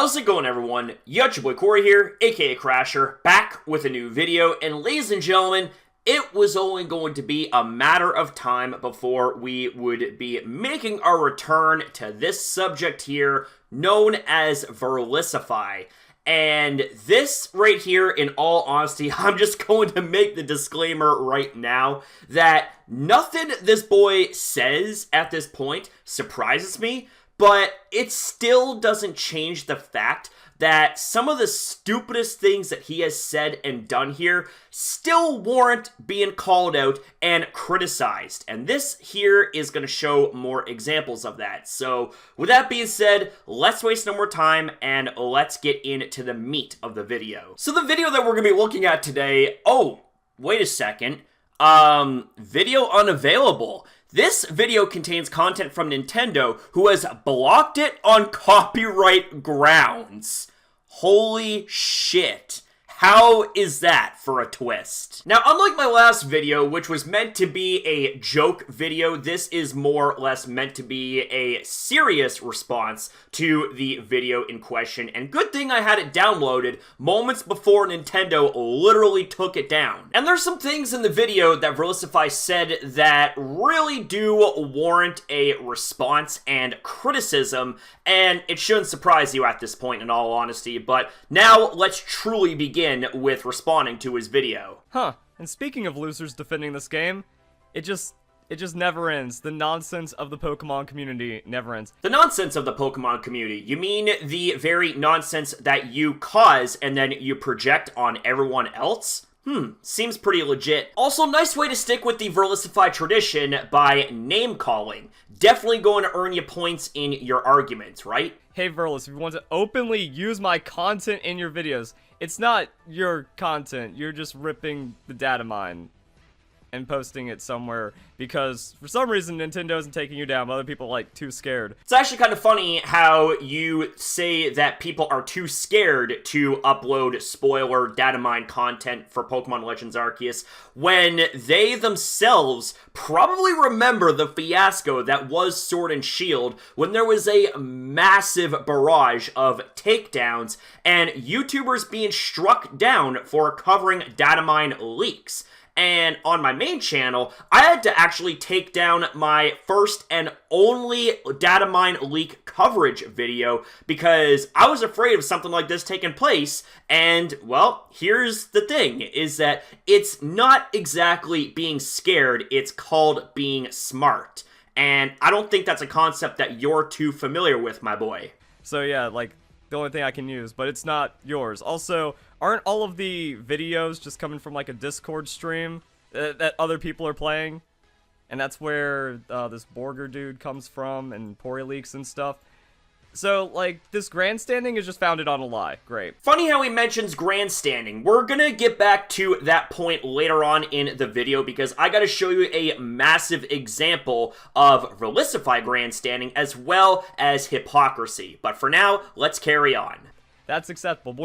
How's it going, everyone? Your boy Corey here, aka Crasher, back with a new video, and ladies and gentlemen, it was only going to be a matter of time before we would be making our return to this subject here, known as Verlisify. And this right here, in all honesty, I'm just going to make the disclaimer right now that nothing this boy says at this point surprises me, but it still doesn't change the fact that some of the stupidest things that he has said and done here still warrant being called out and criticized. And this here is going to show more examples of that. So with that being said, let's waste no more time and let's get into the meat of the video. So the video that we're going to be looking at today, oh, wait a second, video unavailable. This video contains content from Nintendo, who has blocked it on copyright grounds. Holy shit. How is that for a twist? Now, unlike my last video, which was meant to be a joke video, this is more or less meant to be a serious response to the video in question. And good thing I had it downloaded moments before Nintendo literally took it down. And there's some things in the video that Verlisify said that really do warrant a response and criticism, and it shouldn't surprise you at this point, in all honesty. But now let's truly begin with responding to his video. Huh, and speaking of losers defending this game, it just never ends. The nonsense of the Pokemon community never ends. The nonsense of the Pokemon community? You mean the very nonsense that you cause and then you project on everyone else? Seems pretty legit. Also, nice way to stick with the Verlisify tradition by name-calling. Definitely going to earn you points in your arguments, right? Hey Verlis, if you want to openly use my content in your videos, it's not your content. You're just ripping the data mine and posting it somewhere because for some reason Nintendo isn't taking you down, but other people are like too scared. It's actually kind of funny how you say that people are too scared to upload spoiler data mine content for Pokemon Legends Arceus when they themselves probably remember the fiasco that was Sword and Shield when there was a massive barrage of takedowns and YouTubers being struck down for covering data mine leaks. And on my main channel, I had to actually take down my first and only data mine leak coverage video because I was afraid of something like this taking place. And, well, here's the thing, is that it's not exactly being scared, it's called being smart. And I don't think that's a concept that you're too familiar with, my boy. So yeah, like, the only thing I can use, but it's not yours. Also, aren't all of the videos just coming from like a Discord stream that other people are playing? And that's where this Borger dude comes from and Pori leaks and stuff. So, like, this grandstanding is just founded on a lie. Great. Funny how he mentions grandstanding. We're gonna get back to that point later on in the video because I gotta show you a massive example of Verlisify grandstanding as well as hypocrisy. But for now, let's carry on. That's acceptable, but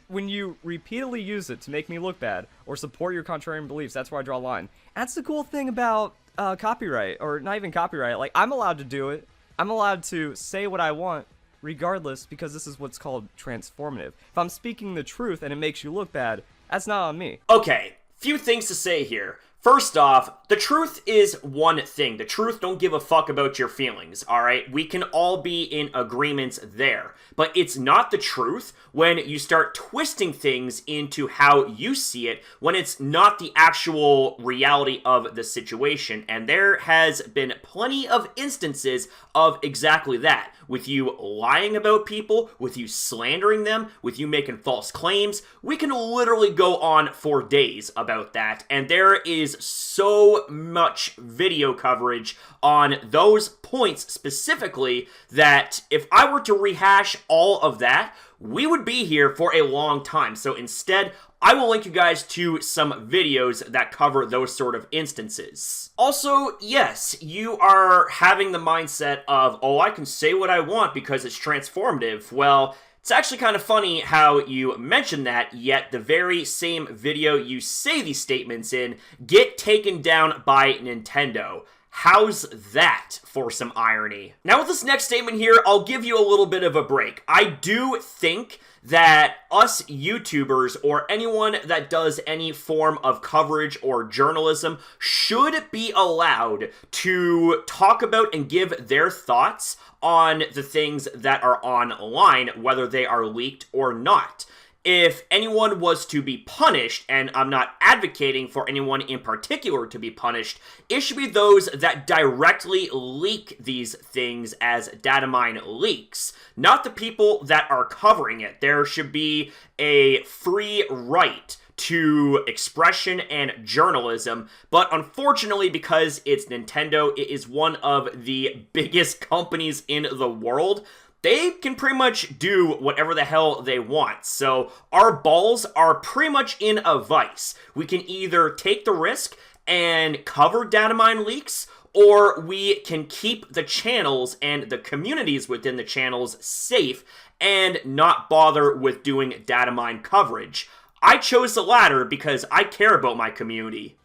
when you repeatedly use it to make me look bad or support your contrarian beliefs, that's where I draw a line. That's the cool thing about copyright, or not even copyright. Like, I'm allowed to do it. I'm allowed to say what I want, regardless, because this is what's called transformative. If I'm speaking the truth and it makes you look bad, that's not on me. Okay, few things to say here. First off, the truth is one thing. The truth don't give a fuck about your feelings, alright? We can all be in agreements there. But it's not the truth when you start twisting things into how you see it when it's not the actual reality of the situation. And there has been plenty of instances of exactly that. With you lying about people, with you slandering them, with you making false claims. We can literally go on for days about that. And there is so much video coverage on those points specifically that if I were to rehash all of that, we would be here for a long time. So instead, I will link you guys to some videos that cover those sort of instances. Also, yes, you are having the mindset of, oh, I can say what I want because it's transformative. Well, it's actually kind of funny how you mention that, yet the very same video you say these statements in get taken down by Nintendo. How's that for some irony? Now with this next statement here, I'll give you a little bit of a break. I do think that us YouTubers or anyone that does any form of coverage or journalism should be allowed to talk about and give their thoughts on the things that are online, whether they are leaked or not. If anyone was to be punished, and I'm not advocating for anyone in particular to be punished, it should be those that directly leak these things as data mine leaks, not the people that are covering it. There should be a free right to expression and journalism, but unfortunately, because it's Nintendo, it is one of the biggest companies in the world. They can pretty much do whatever the hell they want. So our balls are pretty much in a vice. We can either take the risk and cover data mine leaks, or we can keep the channels and the communities within the channels safe and not bother with doing data mine coverage. I chose the latter because I care about my community.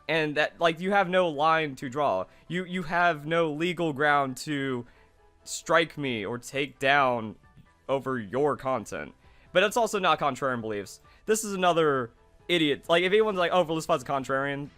And that, like, you have no line to draw. You have no legal ground to strike me or take down over your content. But it's also not contrarian beliefs. This is another idiot. Like, if anyone's like, oh, Verlisify's a contrarian,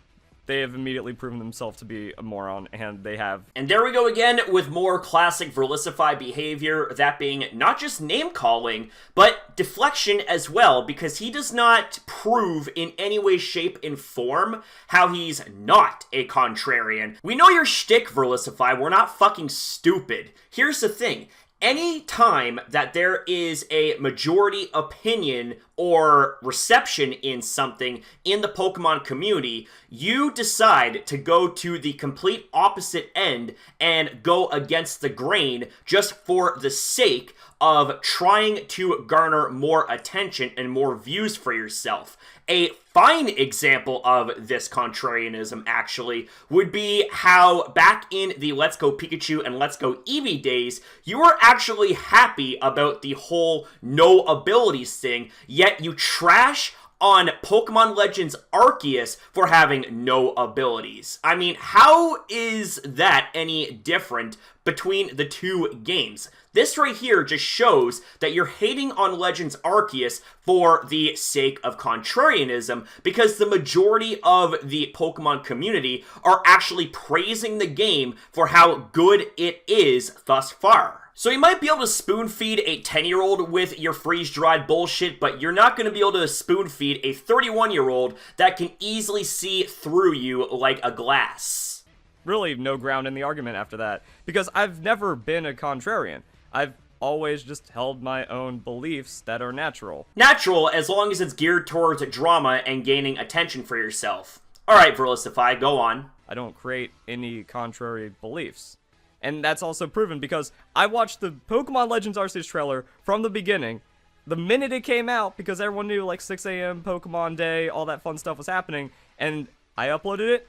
they have immediately proven themselves to be a moron, and they have. And there we go again with more classic Verlisify behavior, that being not just name-calling, but deflection as well, because he does not prove in any way, shape, and form how he's not a contrarian. We know your shtick, Verlisify. We're not fucking stupid. Here's the thing. Any time that there is a majority opinion or reception in something in the Pokemon community, you decide to go to the complete opposite end and go against the grain just for the sake of trying to garner more attention and more views for yourself. A fine example of this contrarianism, actually, would be how back in the Let's Go Pikachu and Let's Go Eevee days, you were actually happy about the whole no abilities thing, yet you trash on Pokemon Legends Arceus for having no abilities. I mean, how is that any different between the two games? This right here just shows that you're hating on Legends Arceus for the sake of contrarianism, because the majority of the Pokemon community are actually praising the game for how good it is thus far. So you might be able to spoon-feed a 10-year-old with your freeze-dried bullshit, but you're not going to be able to spoon-feed a 31-year-old that can easily see through you like a glass. Really no ground in the argument after that, because I've never been a contrarian. I've always just held my own beliefs that are natural. Natural, as long as it's geared towards drama and gaining attention for yourself. Alright, Verlisify, go on. I don't create any contrary beliefs. And that's also proven because I watched the Pokemon Legends Arceus trailer from the beginning, the minute it came out, because everyone knew, like, 6 a.m. Pokemon Day, all that fun stuff was happening, and I uploaded it,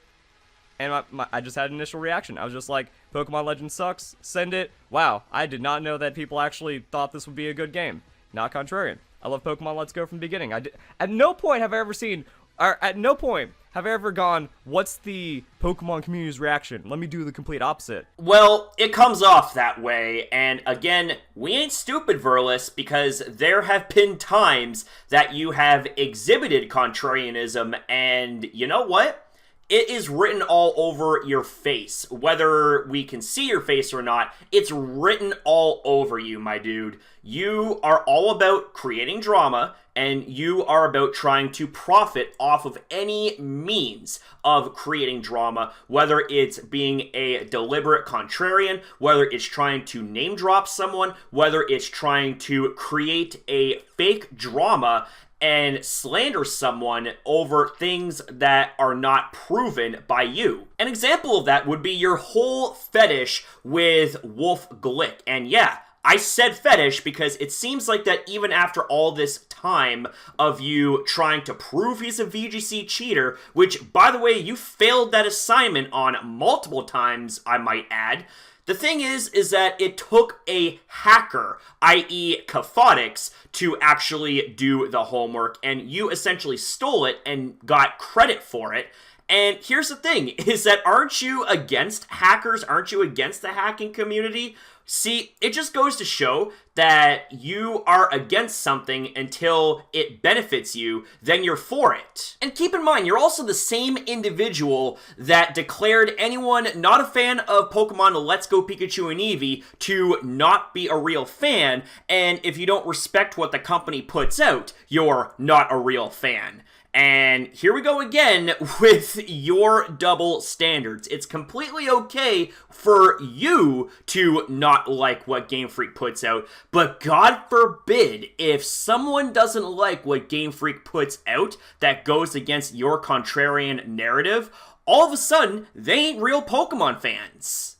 and I just had an initial reaction. I was just like, Pokemon Legends sucks, send it. Wow, I did not know that people actually thought this would be a good game. Not contrarian. I love Pokemon Let's Go from the beginning. At no point have I ever seen, or at no point have I ever gone, what's the Pokemon community's reaction? Let me do the complete opposite. Well, it comes off that way, and again, we ain't stupid, Verlis, because there have been times that you have exhibited contrarianism, and you know what? It is written all over your face. Whether we can see your face or not, it's written all over you, my dude. You are all about creating drama, and you are about trying to profit off of any means of creating drama, whether it's being a deliberate contrarian, whether it's trying to name drop someone, whether it's trying to create a fake drama and slander someone over things that are not proven by you. An example of that would be your whole fetish with Wolf Glick. And yeah, I said fetish because it seems like that even after all this time of you trying to prove he's a VGC cheater, which, by the way, you failed that assignment on multiple times, I might add. The thing is that it took a hacker, i.e. Cafotics, to actually do the homework, and you essentially stole it and got credit for it. And here's the thing, is that aren't you against hackers? Aren't you against the hacking community? See, it just goes to show that you are against something until it benefits you, then you're for it. And keep in mind, you're also the same individual that declared anyone not a fan of Pokemon Let's Go Pikachu and Eevee to not be a real fan, and if you don't respect what the company puts out, you're not a real fan. And here we go again with your double standards. It's completely okay for you to not like what Game Freak puts out, but God forbid if someone doesn't like what Game Freak puts out that goes against your contrarian narrative, all of a sudden, they ain't real Pokemon fans.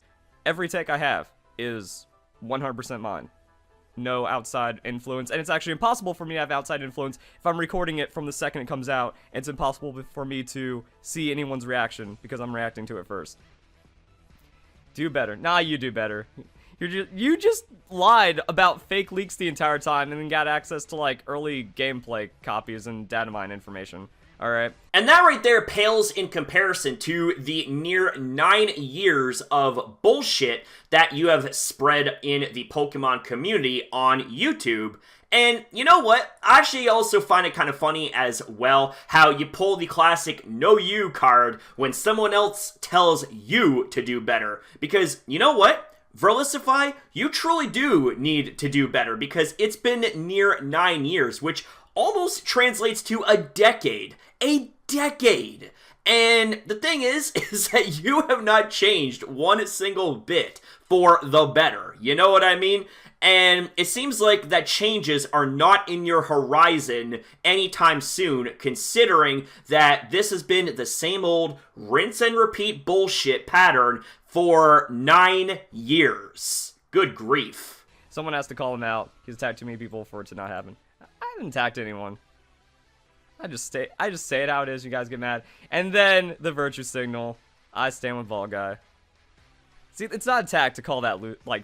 Every take I have is 100% mine. No outside influence, and it's actually impossible for me to have outside influence if I'm recording it from the second it comes out. It's impossible for me to see anyone's reaction because I'm reacting to it first. Do better. Nah, you do better. You just lied about fake leaks the entire time and then got access to like early gameplay copies and data mine information. Alright. And that right there pales in comparison to the near 9 years of bullshit that you have spread in the Pokemon community on YouTube. And you know what? I actually also find it kind of funny as well how you pull the classic "no you" card when someone else tells you to do better. Because you know what? Verlisify, you truly do need to do better because it's been near 9 years, which almost translates to a decade. A decade! And the thing is that you have not changed one single bit for the better. You know what I mean? And it seems like that changes are not in your horizon anytime soon, considering that this has been the same old rinse and repeat bullshit pattern for 9 years. Good grief. Someone has to call him out. He's attacked too many people for it to not happen. I haven't attacked anyone. I just say it how it is. You guys get mad, and then the virtue signal. I stand with Vol Guy. See, it's not attack to call that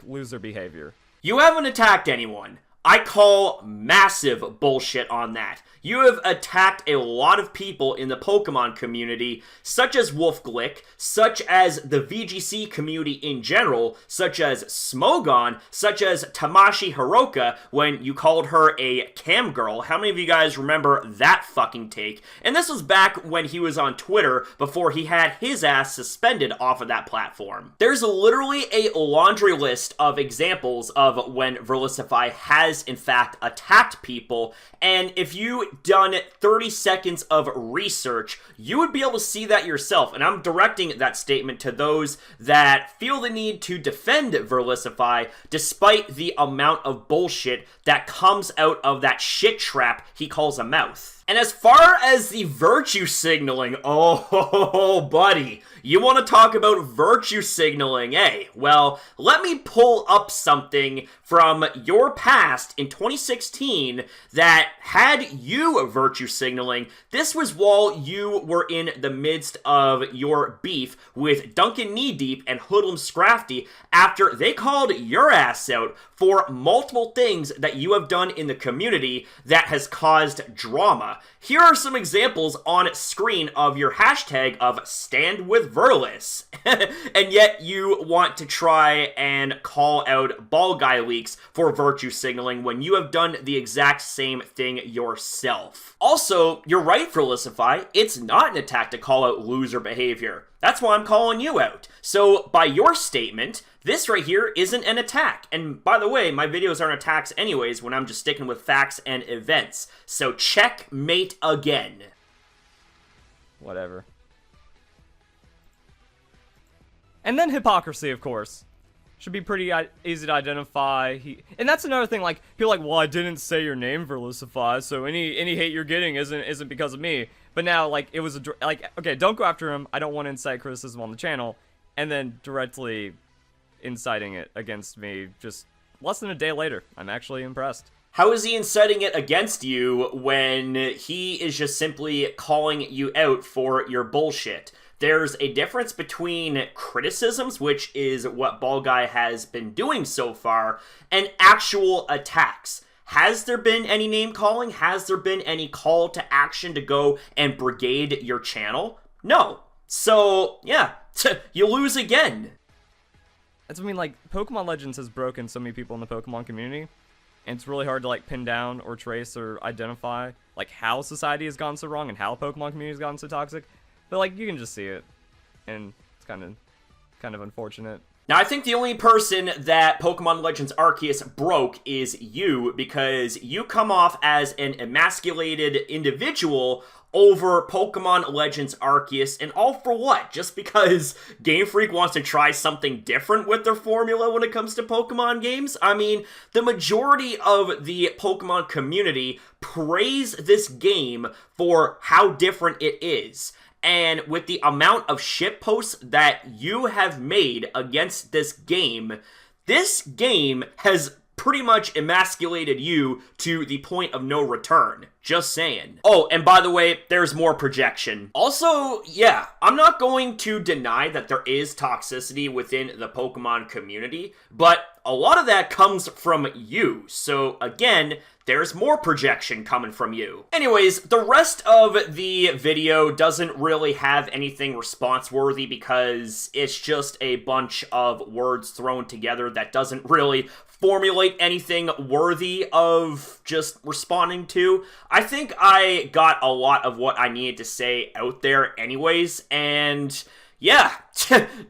loser behavior. You haven't attacked anyone. I call massive bullshit on that. You have attacked a lot of people in the Pokemon community, such as Wolfglick, such as the VGC community in general, such as Smogon, such as Tamashi Hiroka, when you called her a cam girl. How many of you guys remember that fucking take? And this was back when he was on Twitter, before he had his ass suspended off of that platform. There's literally a laundry list of examples of when Verlisify has in fact attacked people, and if you done 30 seconds of research, you would be able to see that yourself. And I'm directing that statement to those that feel the need to defend Verlisify despite the amount of bullshit that comes out of that shit trap he calls a mouth. And as far as the virtue signaling, oh, buddy, you want to talk about virtue signaling, eh? Well, let me pull up something from your past in 2016 that had you virtue signaling. This was while you were in the midst of your beef with Duncan Kneedeep and Hoodlum Scrafty after they called your ass out for multiple things that you have done in the community that has caused drama. Here are some examples on screen of your hashtag of Stand With Verlis, and yet you want to try and call out Ball Guy leaks for virtue signaling when you have done the exact same thing yourself. Also, you're right, Verlisify, it's not an attack to call out loser behavior. That's why I'm calling you out. So, by your statement, this right here isn't an attack. And by the way, my videos aren't attacks anyways when I'm just sticking with facts and events. So checkmate again. Whatever. And then Hypocrisy, of course. Should be pretty easy to identify. And that's another thing, like, people are like, well, I didn't say your name, Verlisify, so any hate you're getting isn't because of me. But now, like, it was okay, don't go after him. I don't want to incite criticism on the channel. And then directly inciting it against me just less than a day later. I'm actually impressed. How is he inciting it against you when he is just simply calling you out for your bullshit? There's a difference between criticisms, which is what Ball Guy has been doing so far, and actual attacks. Has there been any name calling? Has there been any call to action to go and brigade your channel? No. So, yeah, you lose again. That's, I mean, like, Pokemon Legends has broken so many people in the Pokemon community, and it's really hard to, like, pin down or trace or identify, like, how society has gone so wrong and how Pokemon community has gone so toxic. But, like, you can just see it, and it's kind of unfortunate. Now, I think the only person that Pokemon Legends Arceus broke is you, because you come off as an emasculated individual over Pokemon Legends Arceus, and all for what? Just because Game Freak wants to try something different with their formula when it comes to Pokemon games? I mean, the majority of the Pokemon community praise this game for how different it is. And with the amount of shitposts that you have made against this game has pretty much emasculated you to the point of no return. Just saying. Oh, and by the way, there's more projection. Also, yeah, I'm not going to deny that there is toxicity within the Pokemon community, but a lot of that comes from you. So again, there's more projection coming from you. Anyways, the rest of the video doesn't really have anything response-worthy because it's just a bunch of words thrown together that doesn't really formulate anything worthy of just responding to. I think I got a lot of what I needed to say out there anyways, and yeah,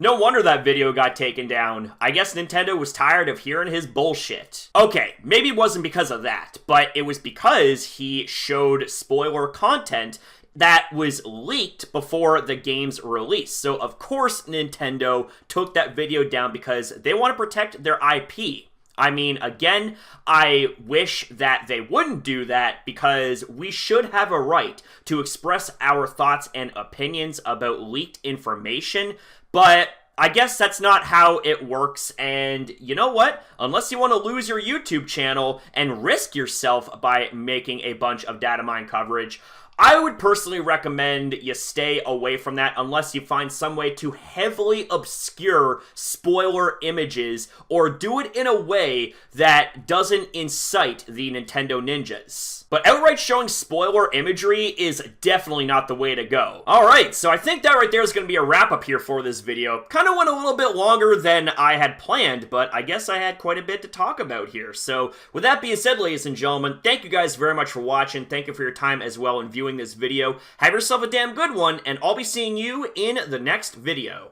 no wonder that video got taken down. I guess Nintendo was tired of hearing his bullshit. Okay, maybe it wasn't because of that, but it was because he showed spoiler content that was leaked before the game's release. So of course Nintendo took that video down because they want to protect their IP. I mean, again, I wish that they wouldn't do that because we should have a right to express our thoughts and opinions about leaked information, but I guess that's not how it works, and you know what? Unless you want to lose your YouTube channel and risk yourself by making a bunch of data mine coverage, I would personally recommend you stay away from that unless you find some way to heavily obscure spoiler images or do it in a way that doesn't incite the Nintendo ninjas. But outright showing spoiler imagery is definitely not the way to go. Alright, so I think that right there is going to be a wrap-up here for this video. Kind of went a little bit longer than I had planned, but I guess I had quite a bit to talk about here. So with that being said, ladies and gentlemen, thank you guys very much for watching. Thank you for your time as well in viewing this video. Have yourself a damn good one, and I'll be seeing you in the next video.